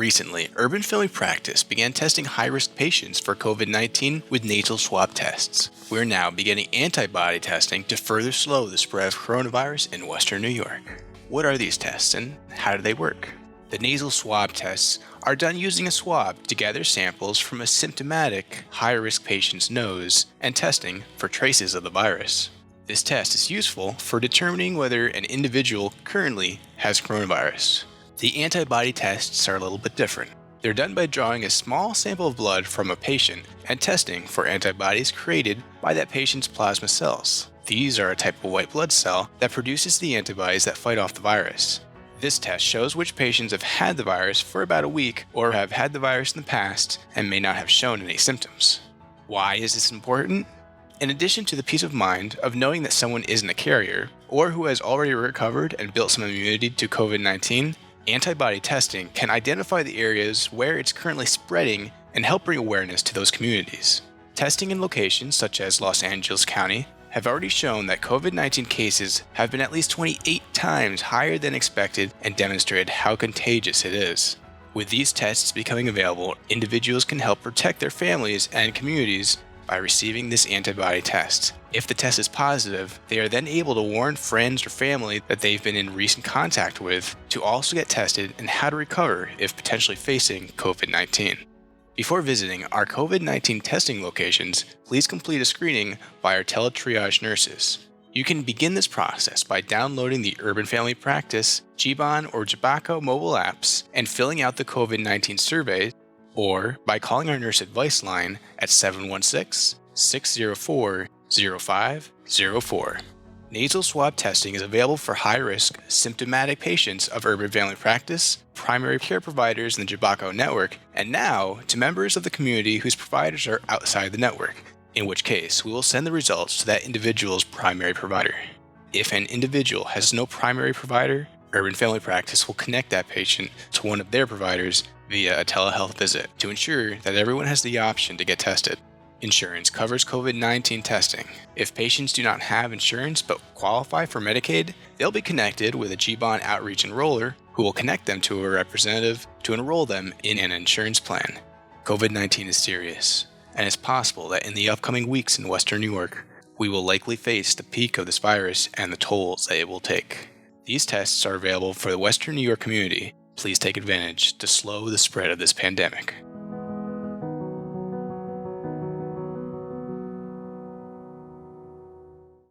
Recently, Urban Family Practice began testing high-risk patients for COVID-19 with nasal swab tests. We're now beginning antibody testing to further slow the spread of coronavirus in Western New York. What are these tests and how do they work? The nasal swab tests are done using a swab to gather samples from a symptomatic, high-risk patient's nose and testing for traces of the virus. This test is useful for determining whether an individual currently has coronavirus. The antibody tests are a little bit different. They're done by drawing a small sample of blood from a patient and testing for antibodies created by that patient's plasma cells. These are a type of white blood cell that produces the antibodies that fight off the virus. This test shows which patients have had the virus for about a week or have had the virus in the past and may not have shown any symptoms. Why is this important? In addition to the peace of mind of knowing that someone isn't a carrier or who has already recovered and built some immunity to COVID-19, antibody testing can identify the areas where it's currently spreading and help bring awareness to those communities. Testing in locations such as Los Angeles County have already shown that COVID-19 cases have been at least 28 times higher than expected and demonstrated how contagious it is. With these tests becoming available, individuals can help protect their families and communities by receiving this antibody test. If the test is positive, they are then able to warn friends or family that they've been in recent contact with to also get tested and how to recover if potentially facing COVID-19. Before visiting our COVID-19 testing locations, please complete a screening by our teletriage nurses. You can begin this process by downloading the Urban Family Practice, GBUAHN, or GBUACO mobile apps and filling out the COVID-19 survey, or by calling our nurse advice line at 716-604-0504. Nasal swab testing is available for high-risk, symptomatic patients of Urban Family Practice, primary care providers in the GBUACO network, and now to members of the community whose providers are outside the network, in which case we will send the results to that individual's primary provider. If an individual has no primary provider, Urban Family Practice will connect that patient to one of their providers via a telehealth visit to ensure that everyone has the option to get tested. Insurance covers COVID-19 testing. If patients do not have insurance but qualify for Medicaid, they'll be connected with a GBUAHN outreach enroller who will connect them to a representative to enroll them in an insurance plan. COVID-19 is serious, and it's possible that in the upcoming weeks in Western New York, we will likely face the peak of this virus and the tolls that it will take. These tests are available for the Western New York community. Please take advantage to slow the spread of this pandemic.